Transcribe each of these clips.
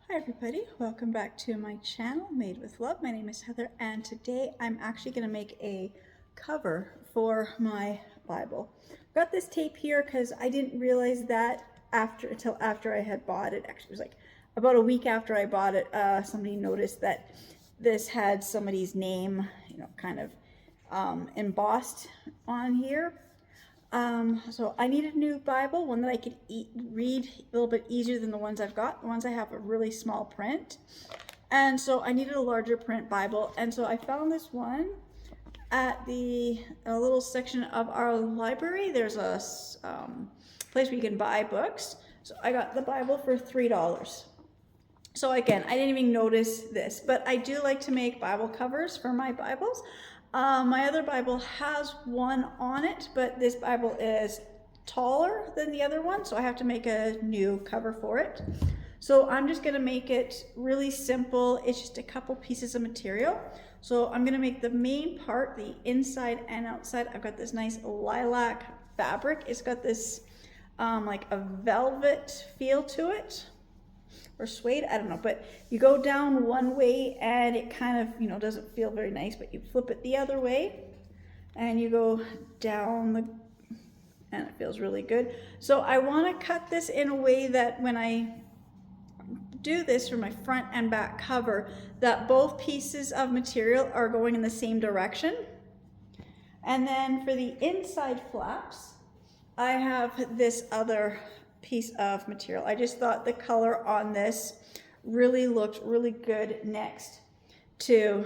Hi everybody, welcome back to my channel, Made with Love. My name is Heather and today I'm actually going to make a cover for my Bible. Got this tape here because I didn't realize that until after I had bought it. Actually, it was like about a week after I bought it. Somebody noticed that this had somebody's name, kind of embossed on here. So I need a new Bible, one that I could read a little bit easier than the ones I've got. The ones I have a really small print. And so I needed a larger print Bible. And so I found this one at a little section of our library. There's a place where you can buy books. So I got the Bible for $3. So again, I didn't even notice this, but I do like to make Bible covers for my Bibles. My other Bible has one on it, but this Bible is taller than the other one, so I have to make a new cover for it. So I'm just going to make it really simple. It's just a couple pieces of material. So I'm going to make the main part, the inside and outside. I've got this nice lilac fabric. It's got this like a velvet feel to it. Or suede, I don't know, but you go down one way and it kind of, doesn't feel very nice, but you flip it the other way and you go down and it feels really good. So I want to cut this in a way that when I do this for my front and back cover, that both pieces of material are going in the same direction. And then for the inside flaps, I have this other piece of material. I just thought the color on this really looked really good next to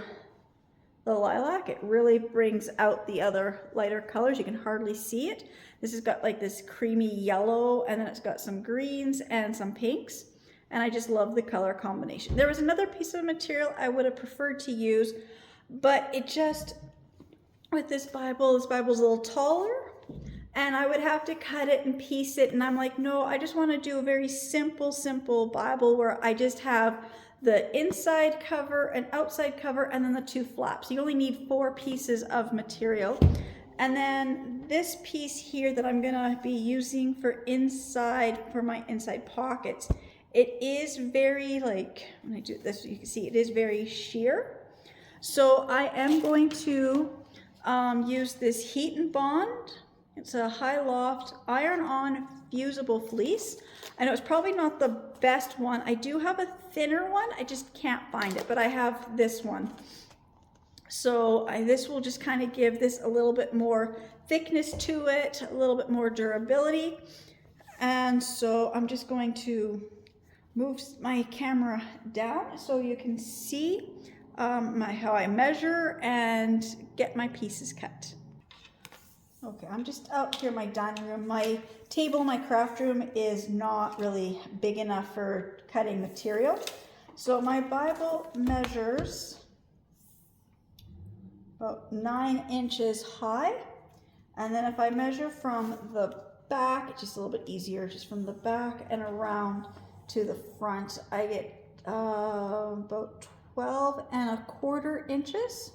the lilac. It really brings out the other lighter colors. You can hardly see it. This has got like this creamy yellow, and then it's got some greens and some pinks, and I just love the color combination. There was another piece of material I would have preferred to use, but it just, with this Bible's a little taller, and I would have to cut it and piece it, and I'm like, no, I just want to do a very simple Bible where I just have the inside cover and outside cover and then the two flaps. You only need 4 pieces of material. And then this piece here that I'm going to be using for my inside pockets, it is very, like, when I do this, you can see it is very sheer. So I am going to use this Heat and Bond. It's a high loft iron-on fusible fleece. I know it's probably not the best one. I do have a thinner one. I just can't find it, but I have this one. So this will just kind of give this a little bit more thickness to it, a little bit more durability. And so I'm just going to move my camera down so you can see how I measure and get my pieces cut. Okay, I'm just out here in my dining room. My table, my craft room is not really big enough for cutting material. So my Bible measures about 9 inches high. And then if I measure from the back, it's just a little bit easier, just from the back and around to the front, I get about 12¼ inches.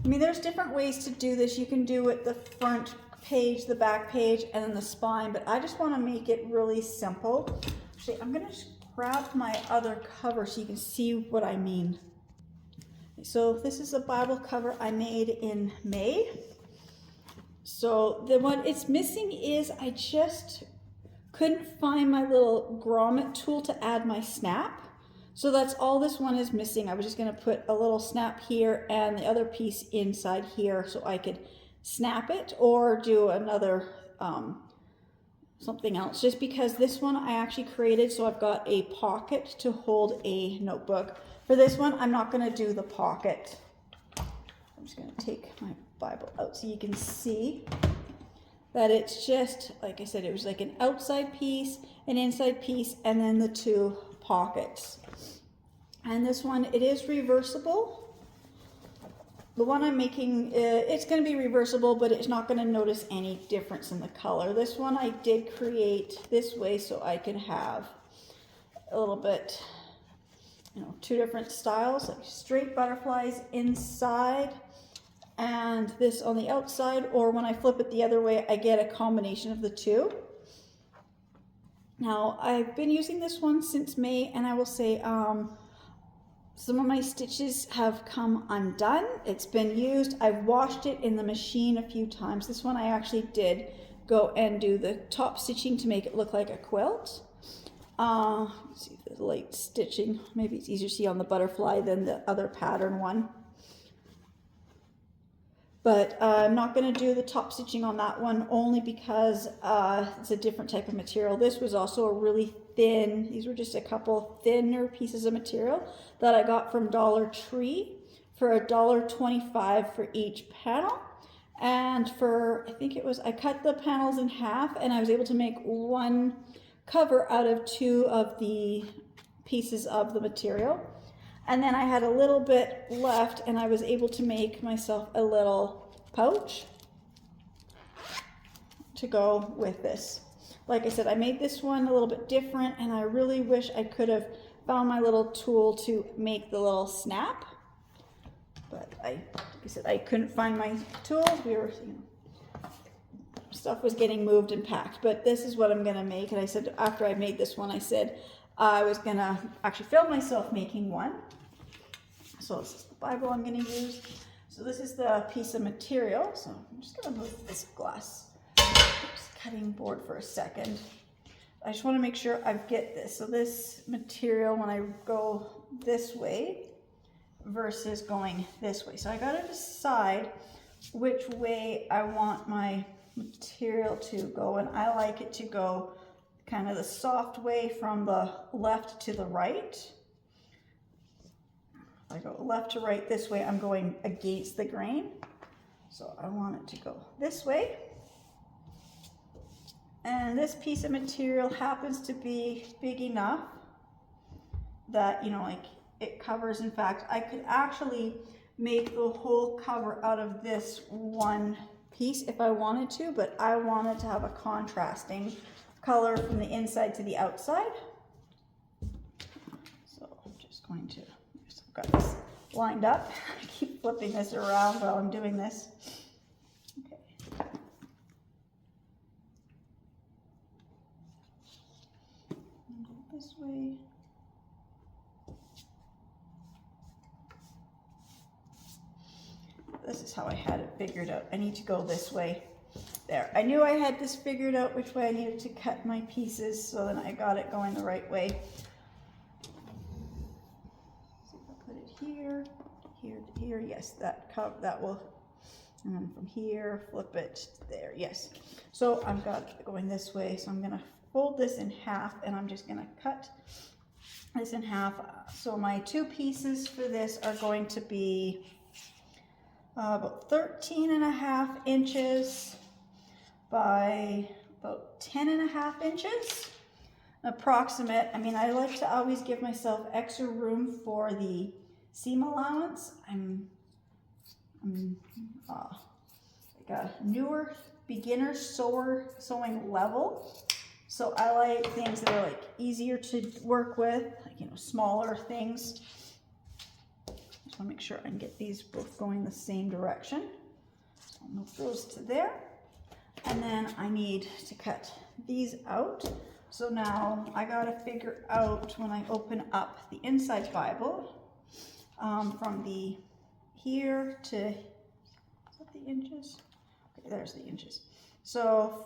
I mean, there's different ways to do this. You can do it the front page, the back page, and then the spine, but I just want to make it really simple. Actually, I'm going to just grab my other cover so you can see what I mean. So this is a Bible cover I made in May. So what it's missing is I just couldn't find my little grommet tool to add my snap. So that's all this one is missing. I was just going to put a little snap here and the other piece inside here so I could snap it or do another something else. Just because this one I actually created so I've got a pocket to hold a notebook. For this one, I'm not going to do the pocket. I'm just going to take my Bible out so you can see that it's just, like I said, it was like an outside piece, an inside piece, and then the 2 pockets. And this one, it is reversible. The one I'm making, it's going to be reversible, but it's not going to notice any difference in the color. This one I did create this way so I could have a little bit, 2 different styles, like straight butterflies inside and this on the outside, or when I flip it the other way, I get a combination of the 2. Now, I've been using this one since May, and I will say some of my stitches have come undone. It's been used. I've washed it in the machine a few times. This one I actually did go and do the top stitching to make it look like a quilt. Let's see the light stitching. Maybe it's easier to see on the butterfly than the other pattern one. But I'm not going to do the top stitching on that one only because it's a different type of material. This was also a really thin, these were just a couple thinner pieces of material that I got from Dollar Tree for $1.25 for each panel. And for, I think it was, I cut the panels in half and I was able to make one cover out of 2 of the pieces of the material. And then I had a little bit left and I was able to make myself a little pouch to go with this. Like I said, I made this one a little bit different and I really wish I could have found my little tool to make the little snap. But like I said, I couldn't find my tools. We were, stuff was getting moved and packed. But this is what I'm gonna make. And I said, after I made this one, I said I was gonna actually film myself making one. So this is the Bible I'm going to use. So this is the piece of material. So I'm just going to move this glass cutting board for a second. I just want to make sure I get this. So this material, when I go this way versus going this way. So I got to decide which way I want my material to go. And I like it to go kind of the soft way from the left to the right. I go left to right this way, I'm going against the grain. So I want it to go this way. And this piece of material happens to be big enough that, you know, like it covers. In fact, I could actually make the whole cover out of this one piece if I wanted to, but I wanted to have a contrasting color from the inside to the outside. So I'm just going to, I've got this lined up. I keep flipping this around while I'm doing this. Okay. And go this way. This is how I had it figured out. I need to go this way. There. I knew I had this figured out which way I needed to cut my pieces, so then I got it going the right way. So if I put it here, here to here, yes, that will, and then from here, flip it there, yes. So I've got it going this way, so I'm gonna fold this in half and I'm just gonna cut this in half. So my 2 pieces for this are going to be about 13.5 inches by about 10.5 inches, approximate. I mean, I like to always give myself extra room for the seam allowance. I'm like a newer beginner sewing level, so I like things that are like easier to work with, like, you know, smaller things. Just want to make sure I can get these both going the same direction. So I'll move those to there. And then I need to cut these out. So now I gotta figure out, when I open up the inside Bible, from the here to, is that the inches? Okay, there's the inches. So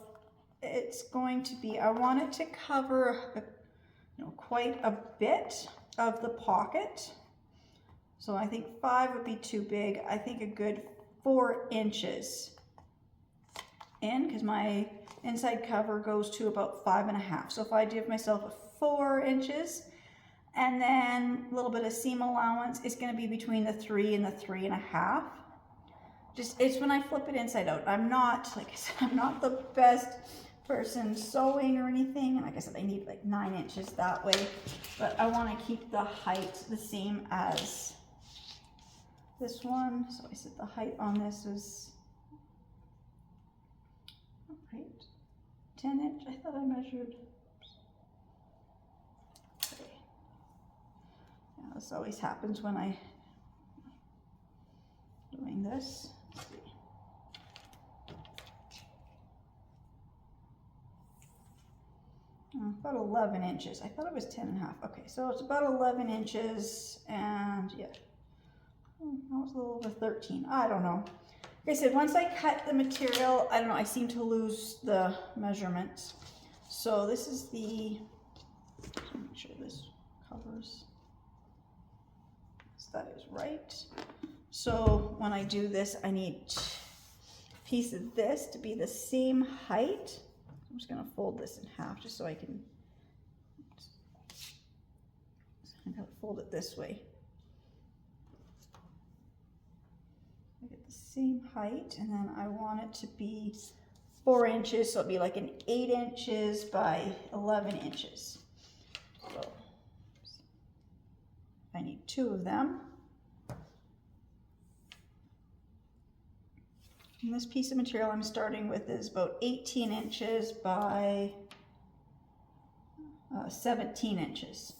it's going to be, I want it to cover, you know, quite a bit of the pocket. So I think 5 would be too big. I think a good 4 inches in, because my inside cover goes to about 5.5. So if I give myself 4 inches, and then a little bit of seam allowance, it's going to be between the 3 and the 3.5. Just, it's when I flip it inside out. I'm not, like I said, I'm not the best person sewing or anything. And like I said, I need like 9 inches that way, but I want to keep the height the same as this one. So I said the height on this is, right, 10 inch. I thought I measured. Okay. Yeah, this always happens when I doing this. Let's see. Oh, about 11 inches. I thought it was 10 and a half. Okay, so it's about 11 inches, and yeah, that was a little over 13. I don't know. Like I said, once I cut the material, I don't know, I seem to lose the measurements. So this is the, make sure this covers, so that is right. So when I do this, I need a piece of this to be the same height. I'm just gonna fold this in half just so I can, I'm gonna fold it this way. I get the same height, and then I want it to be 4 inches, so it'll be like an 8 inches by 11 inches. So I need 2 of them. And this piece of material I'm starting with is about 18 inches by 17 inches.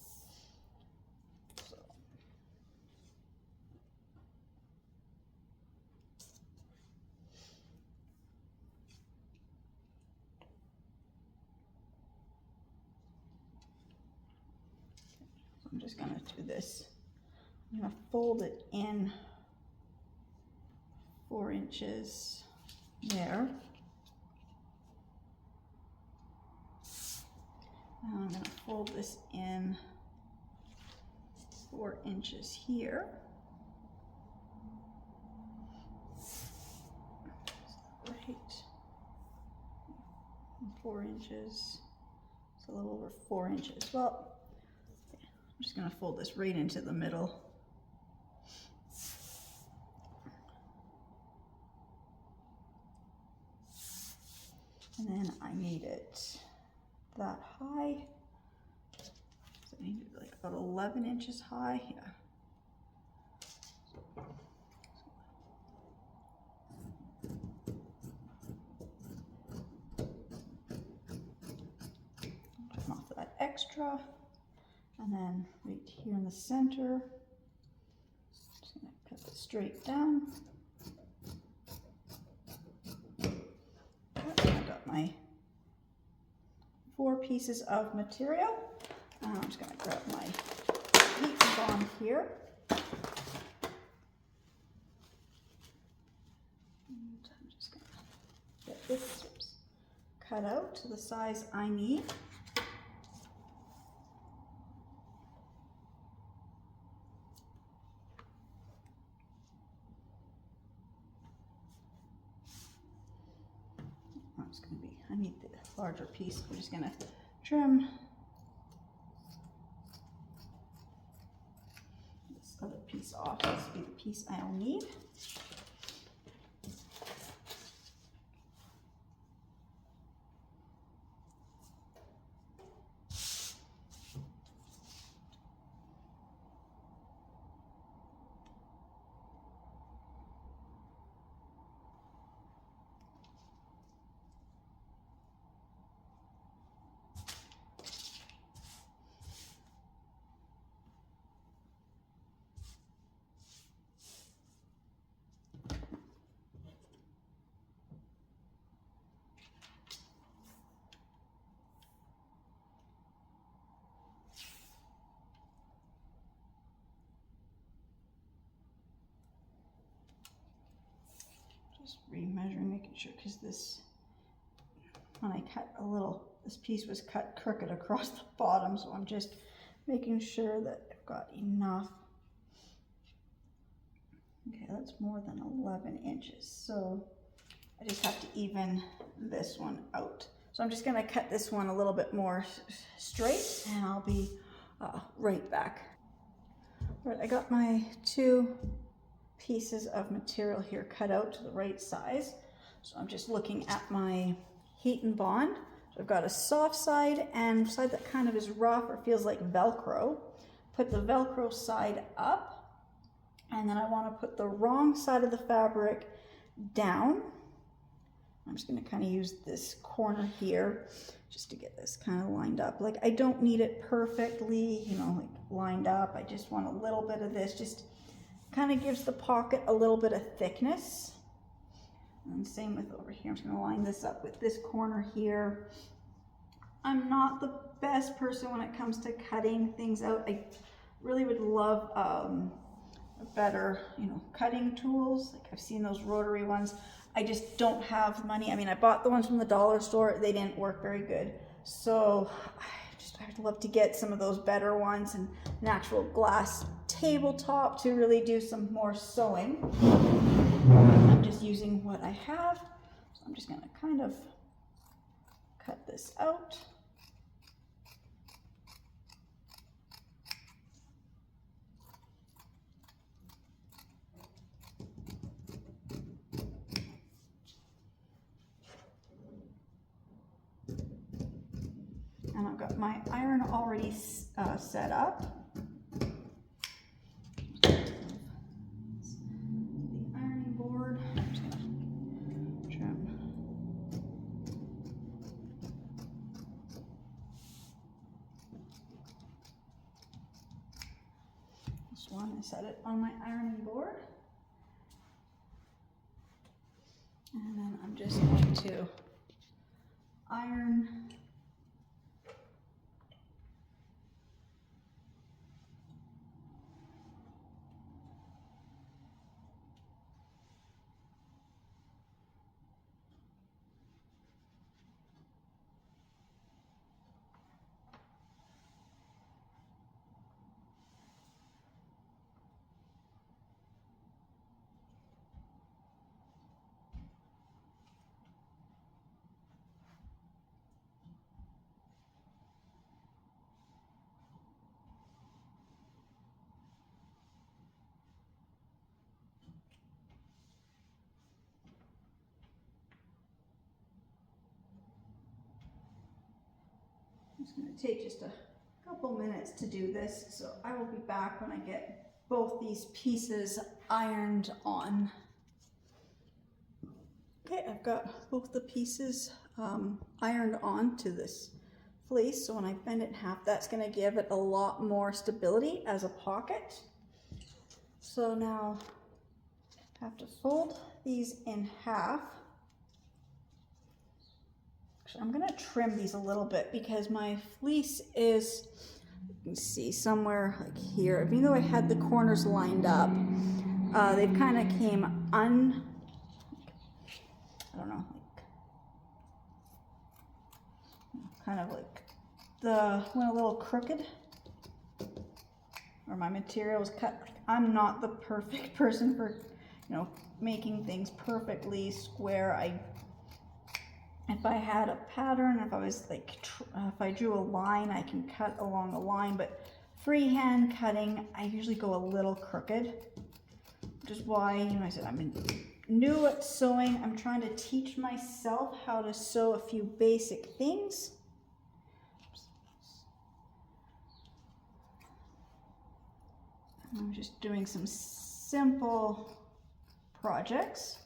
I'm just going to do this. I'm going to fold it in 4 inches there. And I'm going to fold this in 4 inches here. Right. 4 inches. It's a little over 4 inches. Well, I'm just going to fold this right into the middle. And then I need it that high. So I need it like about 11 inches high. Yeah. Come off that extra. And then right here in the center, just gonna cut it straight down. Okay, I got my 4 pieces of material. I'm just gonna grab my heat bond here. And I'm just gonna get this cut out to the size I need. It's going to be, I need the larger piece. I'm just going to trim this other piece off. This will be the piece I'll need. Just remeasuring, making sure, because this, when I cut a little, this piece was cut crooked across the bottom, so I'm just making sure that I've got enough. Okay, that's more than 11 inches, so I just have to even this one out. So I'm just going to cut this one a little bit more straight, and I'll be right back. All right, I got my 2 pieces of material here cut out to the right size. So I'm just looking at my heat and bond. So I've got a soft side and side that kind of is rough or feels like Velcro. Put the Velcro side up, and then I want to put the wrong side of the fabric down. I'm just going to kind of use this corner here just to get this kind of lined up. Like, I don't need it perfectly, you know, like lined up. I just want a little bit of this, just kind of gives the pocket a little bit of thickness. And same with over here. I'm just going to line this up with this corner here. I'm not the best person when it comes to cutting things out. I really would love better, cutting tools. Like I've seen those rotary ones. I just don't have the money. I mean, I bought the ones from the dollar store. They didn't work very good. So I'd love to get some of those better ones and an actual glass tabletop to really do some more sewing. I'm just using what I have. So I'm just gonna kind of cut this out. And I've got my iron already set up. The ironing board. I'm just gonna trim. This one, I set it on my ironing board. And then I'm just going to iron. It's going to take just a couple minutes to do this, so I will be back when I get both these pieces ironed on. Okay, I've got both the pieces ironed on to this fleece, so when I bend it in half, that's going to give it a lot more stability as a pocket. So now I have to fold these in half. I'm going to trim these a little bit because my fleece is, you can see somewhere like here, even though I had the corners lined up, they've kind of came I don't know, kind of like went a little crooked, or my material was cut. I'm not the perfect person for, making things perfectly square. If I had a pattern, if I was like, if I drew a line, I can cut along a line, but freehand cutting, I usually go a little crooked, which is why, I said I'm new at sewing. I'm trying to teach myself how to sew a few basic things. I'm just doing some simple projects.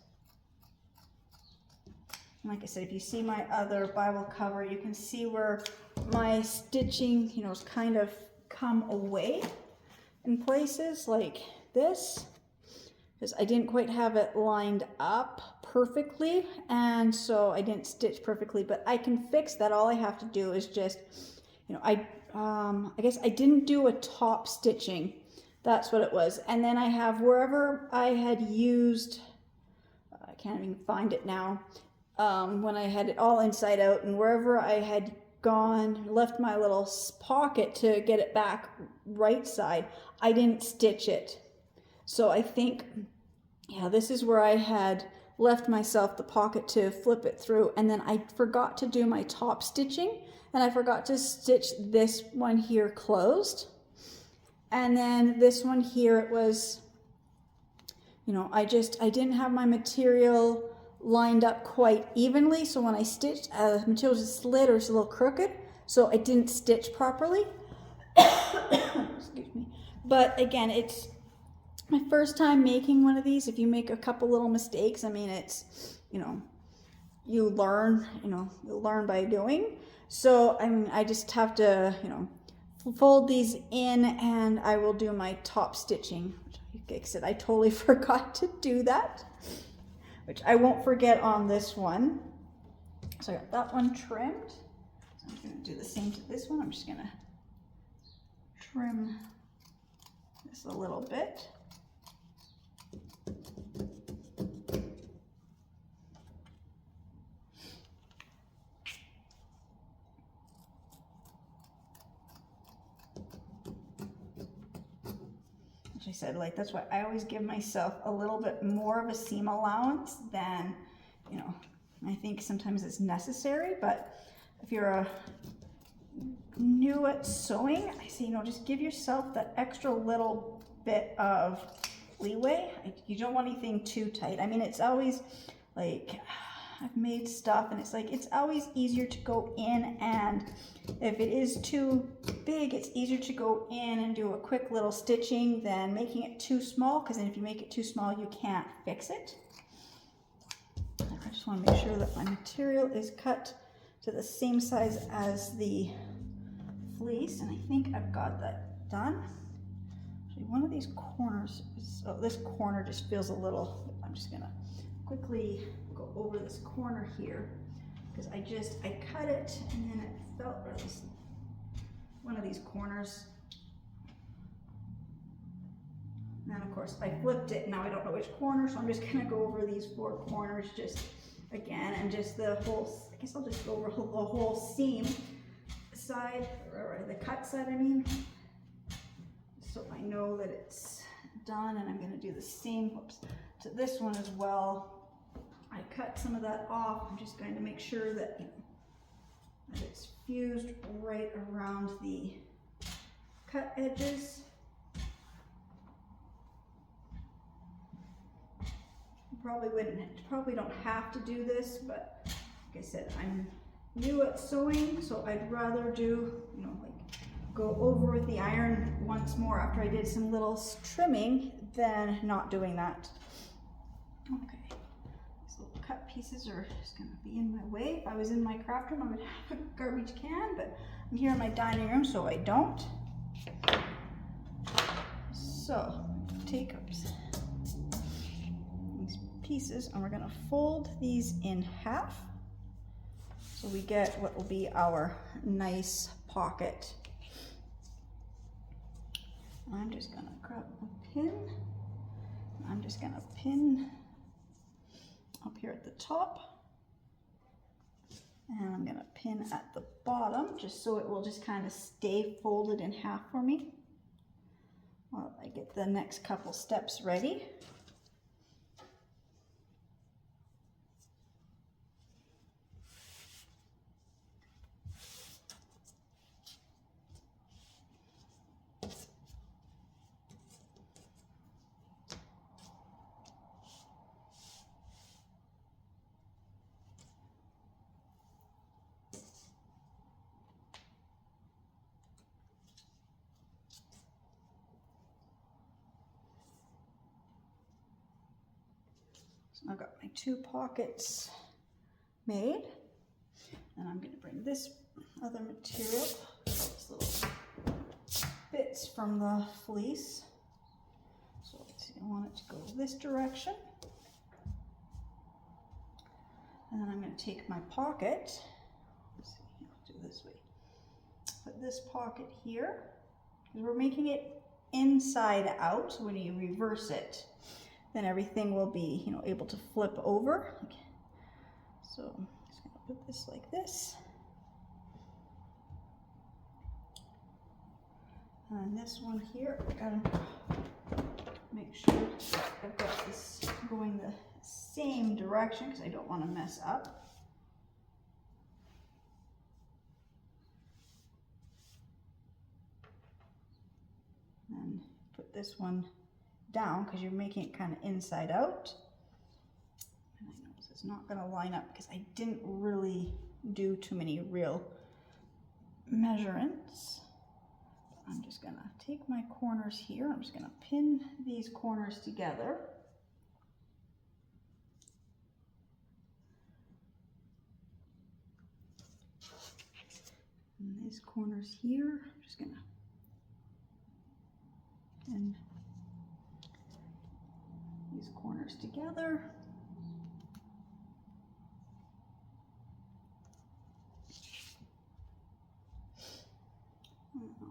Like I said, if you see my other Bible cover, you can see where my stitching, has kind of come away in places like this, because I didn't quite have it lined up perfectly, and so I didn't stitch perfectly, but I can fix that. All I have to do is just, I guess I didn't do a top stitching. That's what it was. And then I have wherever I had used, I can't even find it now, when I had it all inside out, and wherever I had gone, left my little pocket to get it back right side, I didn't stitch it. So I think, yeah, this is where I had left myself the pocket to flip it through, and then I forgot to do my top stitching, and I forgot to stitch this one here closed. And then this one here, it was, I didn't have my material lined up quite evenly, so when I stitched, the material just slid or it's a little crooked, so I didn't stitch properly. Excuse me. But again, it's my first time making one of these. If you make a couple little mistakes, I mean, it's, you learn, you learn by doing. So I mean, I just have to, fold these in, and I will do my top stitching. Like I said, I totally forgot to do that, which I won't forget on this one. So I got that one trimmed. So I'm going to do the same to this one. I'm just going to trim this a little bit. As I said, like, that's why I always give myself a little bit more of a seam allowance than, you know, I think sometimes it's necessary. But if you're new at sewing, I say, you know, just give yourself that extra little bit of leeway. You don't want anything too tight. I mean, it's always like, I've made stuff and it's like, it's always easier to go in, and if it is too big, it's easier to go in and do a quick little stitching than making it too small, because then if you make it too small, you can't fix it. I just want to make sure that my material is cut to the same size as the fleece, and I think I've got that done. Actually, one of these corners is, oh, this corner just feels a little, I'm just gonna quickly go over this corner here, because I cut it and then it felt, or at least one of these corners, and then of course I flipped it. Now I don't know which corner, so I'm just gonna go over these 4 corners just again, and just the whole, I guess I'll just go over the whole seam side, or the cut side, I mean, so I know that it's done. And I'm going to do the same, whoops, to this one as well. I cut some of that off. I'm just going to make sure that, you know, that it's fused right around the cut edges. You probably don't have to do this, but like I said, I'm new at sewing, so I'd rather do, you know, like go over with the iron once more after I did some little trimming than not doing that. Okay, these little cut pieces are just gonna be in my way. If I was in my craft room, I would have a garbage can, but I'm here in my dining room, so I don't. So take these pieces and we're gonna fold these in half, so we get what will be our nice pocket. I'm just gonna grab a pin. I'm just gonna pin up here at the top, and I'm gonna pin at the bottom, just so it will just kind of stay folded in half for me while I get the next couple steps ready. I've got my 2 pockets made, and I'm going to bring this other material, these little bits from the fleece. So let's see, I want it to go this direction, and then I'm going to take my pocket. Let's see, I'll do this way. Put this pocket here, because we're making it inside out. So when you reverse it, then everything will be, you know, able to flip over. So I'm just gonna put this like this. And this one here, I gotta make sure I've got this going the same direction, because I don't want to mess up. And put this one down, because you're making it kind of inside out. And I know this is not going to line up because I didn't really do too many real measurements. I'm just going to take my corners here. I'm just going to pin these corners together. And these corners here, I'm just going to pin these corners together.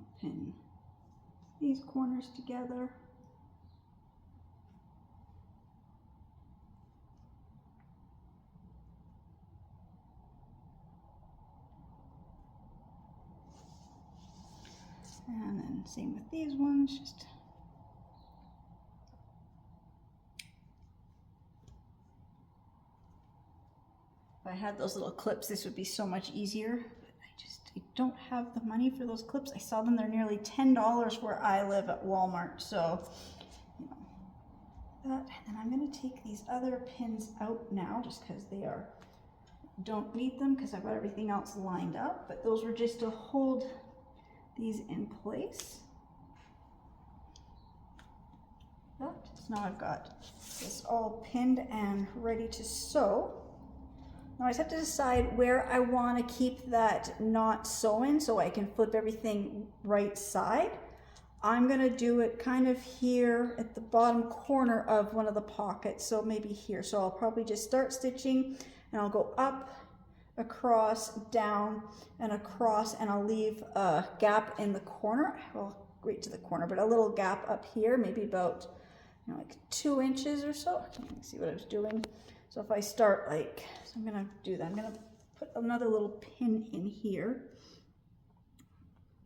I'll pin these corners together. And then same with these ones, just if I had those little clips, this would be so much easier, but I don't have the money for those clips. I saw them, they're nearly $10 where I live at Walmart, so you know, that. And then I'm gonna take these other pins out now just because they don't need them because I've got everything else lined up, but those were just to hold these in place. So now I've got this all pinned and ready to sew. Now I just have to decide where I want to keep that knot sewn so I can flip everything right side. I'm going to do it kind of here at the bottom corner of one of the pockets, so maybe here. So I'll probably just start stitching and I'll go up, across, down, and across, and I'll leave a gap in the corner, well, right to the corner, but a little gap up here, maybe about, you know, like 2 inches or so. I can't see what I was doing. So if I start like, so I'm gonna do that. I'm gonna put another little pin in here,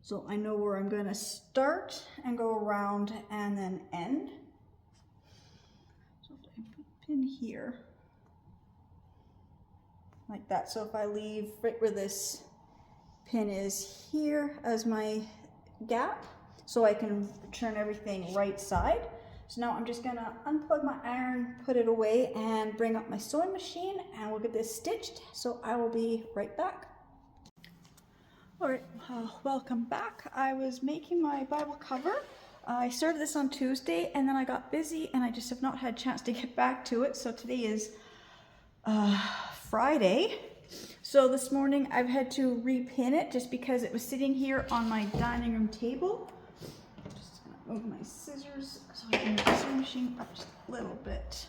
so I know where I'm gonna start and go around and then end. So if I put a pin here, like that. So if I leave right where this pin is here as my gap, so I can turn everything right side. So now I'm just gonna unplug my iron, put it away, and bring up my sewing machine, and we'll get this stitched. So I will be right back. All right, welcome back. I was making my Bible cover. I started this on Tuesday, and then I got busy, and I just have not had a chance to get back to it. So today is Friday. So this morning I've had to repin it just because it was sitting here on my dining room table. Just gonna move my scissors so I can move the sewing machine up just a little bit.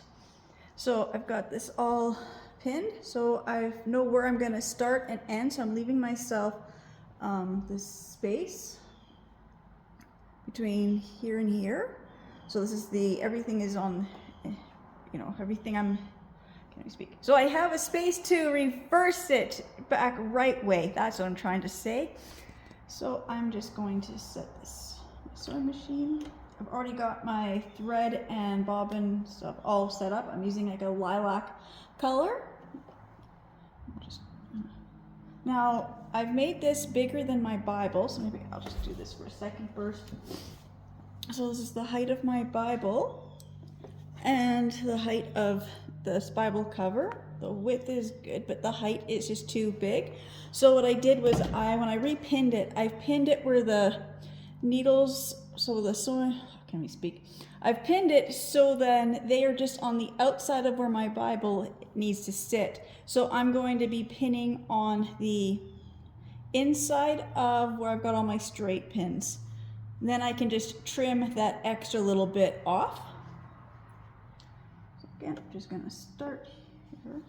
So I've got this all pinned, so I know where I'm gonna start and end. So I'm leaving myself this space between here and here. So this is everything is on, you know, everything speak. So I have a space to reverse it back right way. That's what I'm trying to say. So I'm just going to set this sewing machine. I've already got my thread and bobbin stuff all set up. I'm using like a lilac color. Now I've made this bigger than my Bible, so maybe I'll just do this for a second first. So this is the height of my Bible and the height of this Bible cover. The width is good, but the height is just too big. So what I did was when I repinned it, I pinned it where the needles, so the sewing, how can we speak? I've pinned it so then they are just on the outside of where my Bible needs to sit. So I'm going to be pinning on the inside of where I've got all my straight pins. And then I can just trim that extra little bit off. Again, I'm just going to start here.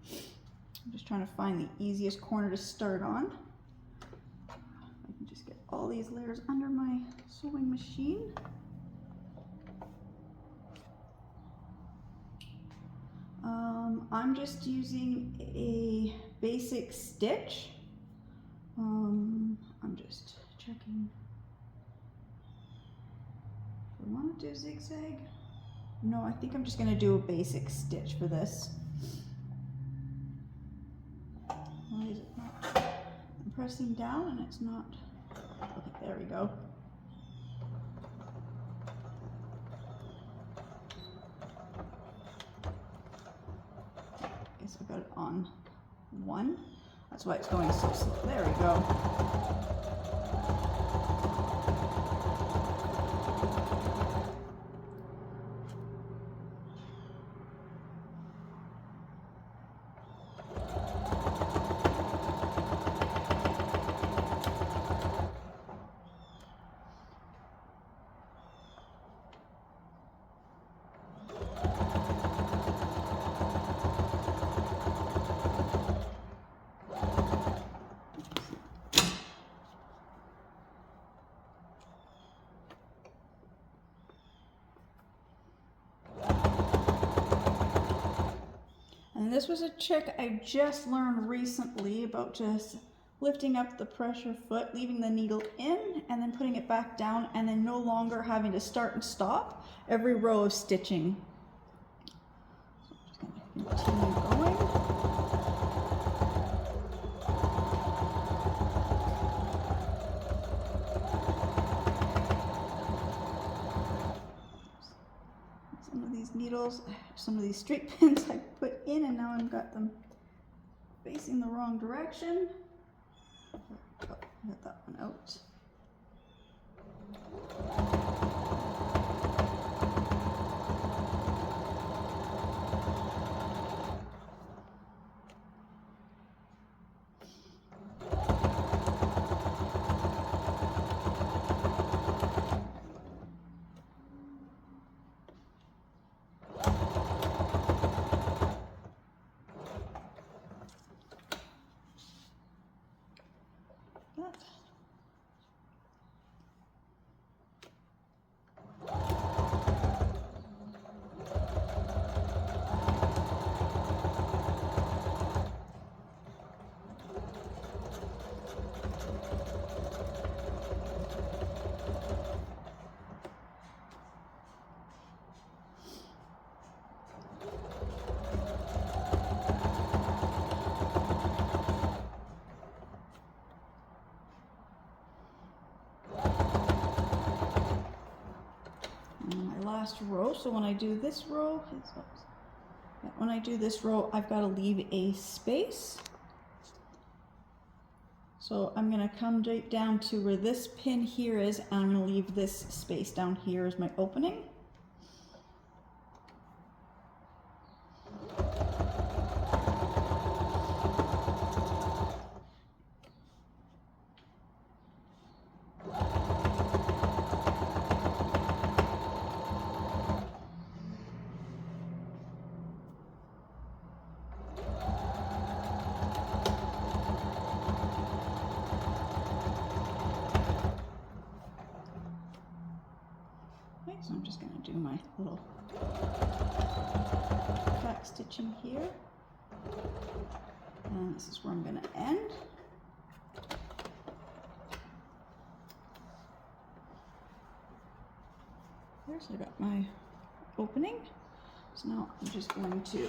I'm just trying to find the easiest corner to start on. I can just get all these layers under my sewing machine. I'm just using a basic stitch. I'm just checking. Do I want to do zigzag? No, I think I'm just going to do a basic stitch for this. Why is it not? I'm pressing down and it's not. Okay, there we go. I guess I got it on 1. That's why it's going so slow. There we go. And this was a trick I just learned recently about just lifting up the pressure foot, leaving the needle in, and then putting it back down, and then no longer having to start and stop every row of stitching. So I'm just going to continue going. Some of these needles, some of these straight pins I put in, and now I've got them facing the wrong direction. Oh, get that one out. Last row, so when I do this row, I've got to leave a space. So I'm going to come right down to where this pin here is, and I'm going to leave this space down here as my opening. So I'm just going to do my little back stitching here, and this is where I'm going to end. There's I got my opening. So now I'm just going to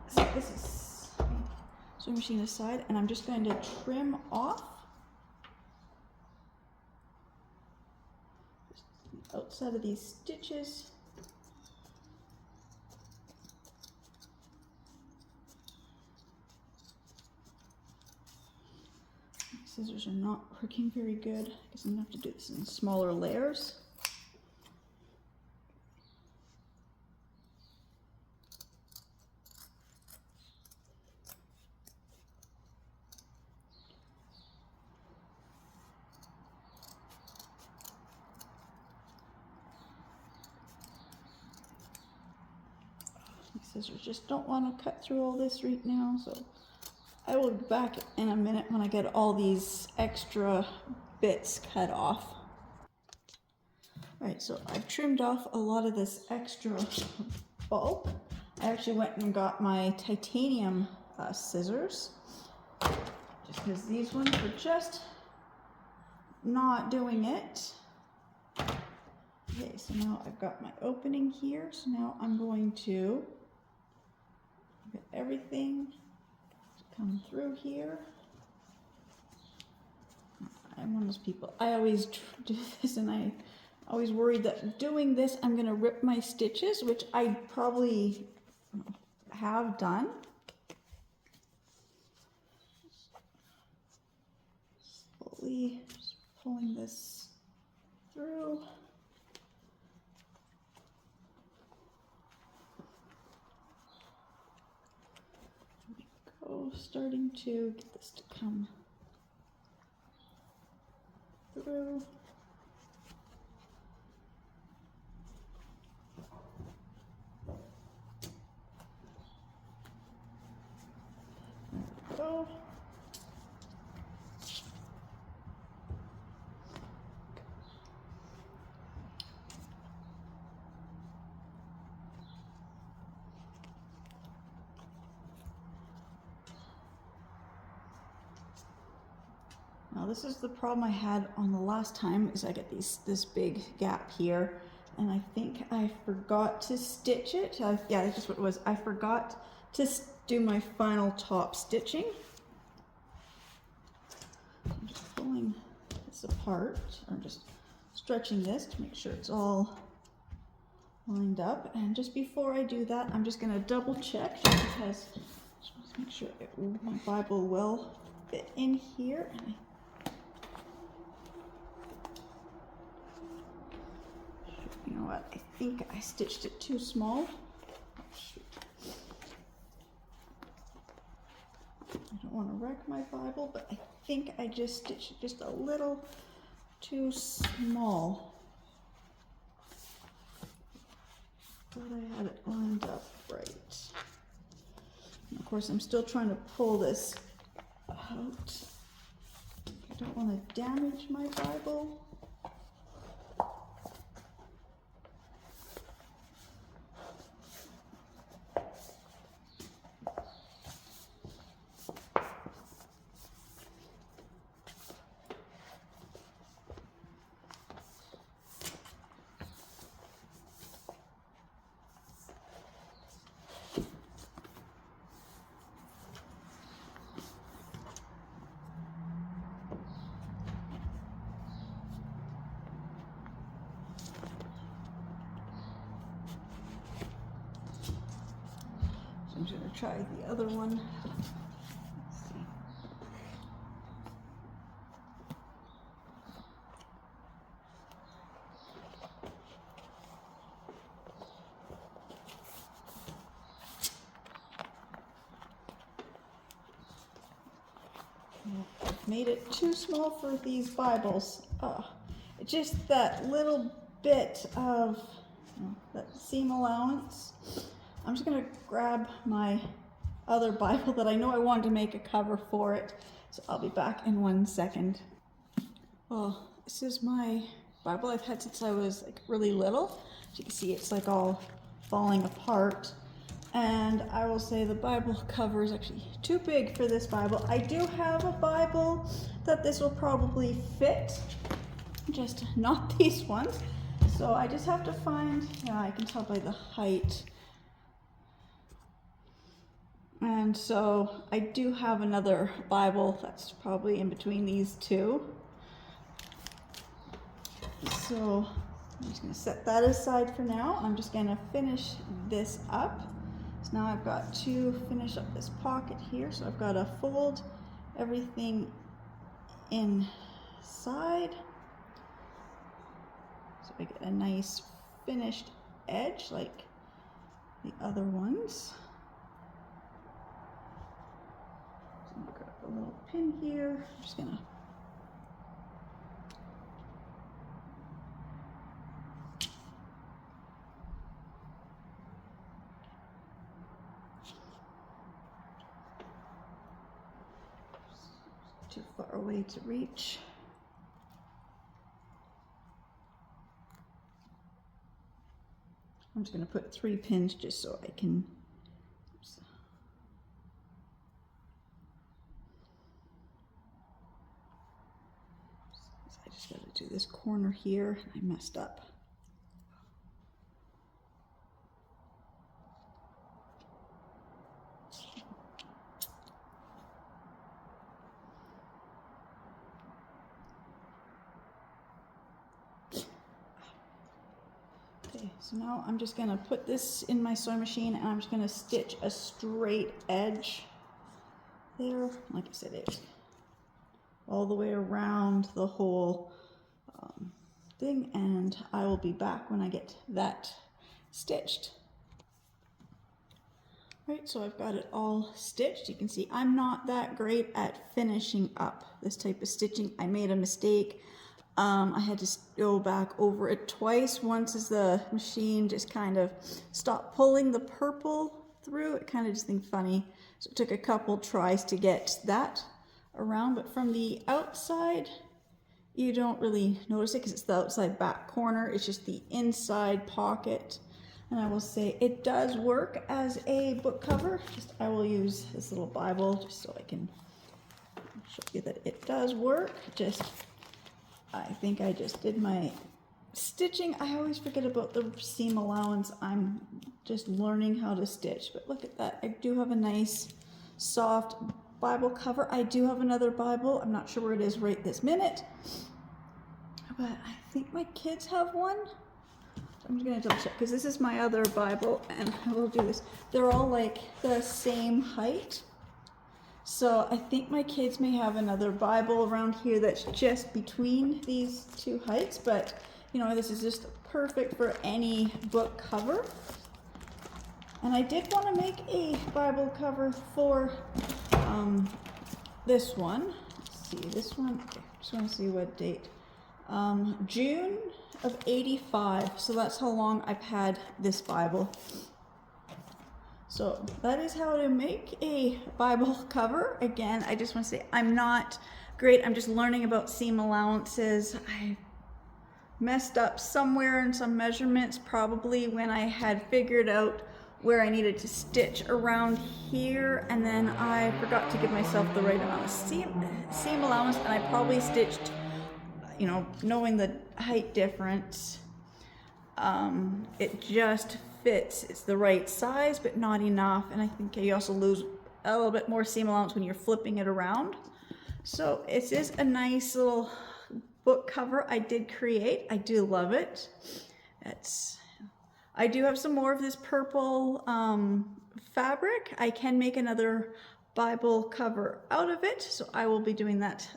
set this sewing machine aside, and I'm just going to trim off outside of these stitches. My scissors are not working very good. I guess I'm going to have to do this in smaller layers. Scissors just don't want to cut through all this right now, so I will be back in a minute when I get all these extra bits cut off. Alright, so I've trimmed off a lot of this extra bulk. I actually went and got my titanium scissors, just because these ones were just not doing it. Okay, so now I've got my opening here, so now I'm going to get everything to come through here. I'm one of those people, I always do this, and I always worried that doing this I'm going to rip my stitches, which I probably have done. Slowly just pulling this through. Starting to get this to come through. There we go. Now this is the problem I had on the last time, is I get this big gap here, and I think I forgot to stitch it. Yeah, that's just what it was. I forgot to do my final top stitching. I'm just pulling this apart, or just stretching this to make sure it's all lined up. And just before I do that, I'm just going to double check, because just make sure my Bible will fit in here. And you know what? I think I stitched it too small. Oh, shoot. I don't want to wreck my Bible, but I think I just stitched it just a little too small. Thought I had it lined up right. And of course, I'm still trying to pull this out. I don't want to damage my Bible. I'm just going to try the other one. Let's see. I've made it too small for these Bibles. It's just that little bit of that seam allowance. I'm just going to grab my other Bible that I know I wanted to make a cover for it. So I'll be back in 1 second. Well, this is my Bible I've had since I was like really little. As you can see, it's like all falling apart. And I will say the Bible cover is actually too big for this Bible. I do have a Bible that this will probably fit, just not these ones. So I just have to find, yeah, I can tell by the height. And so I do have another Bible that's probably in between these two. So I'm just going to set that aside for now. I'm just going to finish this up. So now I've got to finish up this pocket here. So I've got to fold everything inside. So I get a nice finished edge like the other ones. I've got a little pin here. I'm just gonna too far away to reach. I'm just gonna put 3 pins just so I can. Oops. I just got to do this corner here. I messed up. Okay, so now I'm just going to put this in my sewing machine, and I'm just going to stitch a straight edge there. Like I said, it's all the way around the whole thing, and I will be back when I get that stitched. Right, so I've got it all stitched. You can see I'm not that great at finishing up this type of stitching. I made a mistake. I had to go back over it twice. Once as the machine just kind of stopped pulling the purple through, it kind of just seemed funny. So it took a couple tries to get that around, but from the outside, you don't really notice it because it's the outside back corner. It's just the inside pocket. And I will say it does work as a book cover. Just I will use this little Bible just so I can I'll show you that it does work. I think I just did my stitching. I always forget about the seam allowance. I'm just learning how to stitch, but look at that. I do have a nice soft Bible cover. I do have another Bible. I'm not sure where it is right this minute, but I think my kids have one. I'm just gonna double check because this is my other Bible, and I will do this. They're all like the same height. So I think my kids may have another Bible around here that's just between these two heights, but you know, this is just perfect for any book cover. And I did want to make a Bible cover for this one. Let's see, this one, I just want to see what date. June of '85, so that's how long I've had this Bible. So that is how to make a Bible cover. Again, I just want to say I'm not great. I'm just learning about seam allowances. I messed up somewhere in some measurements, probably when I had figured out where I needed to stitch around here, and then I forgot to give myself the right amount of seam allowance, and I probably stitched, you know, knowing the height difference, it just fits. It's the right size, but not enough. And I think you also lose a little bit more seam allowance when you're flipping it around. So it is a nice little book cover I did create. I do love it. I do have some more of this purple fabric. I can make another Bible cover out of it, so I will be doing that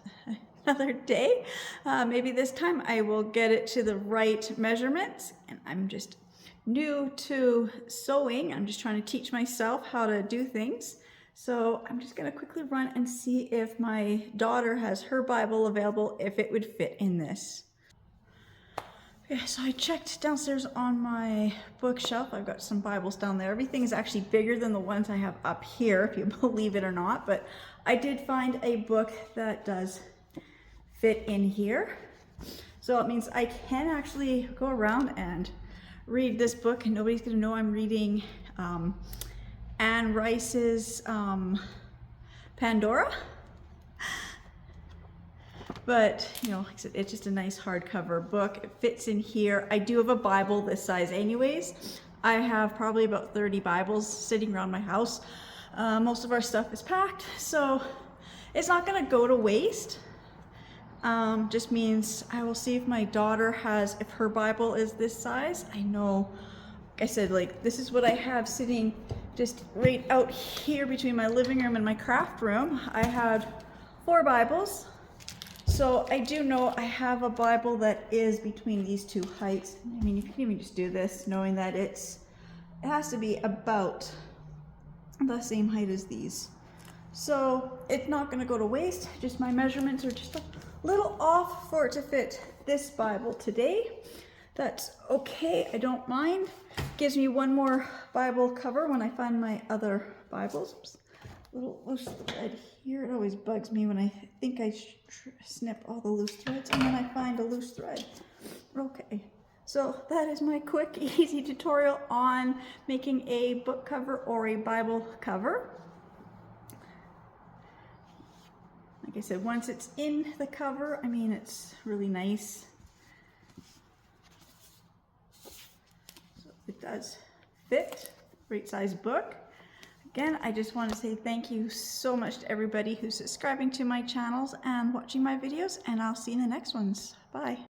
another day. Maybe this time I will get it to the right measurements, and I'm just new to sewing. I'm just trying to teach myself how to do things. So I'm just gonna quickly run and see if my daughter has her Bible available, if it would fit in this. Okay, so I checked downstairs on my bookshelf. I've got some Bibles down there. Everything is actually bigger than the ones I have up here, if you believe it or not, but I did find a book that does fit in here. So it means I can actually go around and read this book, and nobody's gonna know I'm reading Anne Rice's Pandora. But, you know, like I said, it's just a nice hardcover book. It fits in here. I do have a Bible this size anyways. I have probably about 30 Bibles sitting around my house. Most of our stuff is packed, so it's not gonna go to waste. Just means I will see if my daughter has, if her Bible is this size. I know, like I said, like this is what I have sitting just right out here between my living room and my craft room. I had 4 Bibles. So I do know I have a Bible that is between these two heights. I mean, you can even just do this knowing that it has to be about the same height as these. So it's not gonna go to waste. Just my measurements are just a little off for it to fit this Bible today. That's okay, I don't mind. Gives me one more Bible cover when I find my other Bibles. Oops. Little loose thread here. It always bugs me when I think I snip all the loose threads and then I find a loose thread. Okay, so that is my quick, easy tutorial on making a book cover or a Bible cover. Like I said, once it's in the cover, I mean, it's really nice. So it does fit, great size book. Again, I just want to say thank you so much to everybody who's subscribing to my channels and watching my videos, and I'll see you in the next ones. Bye.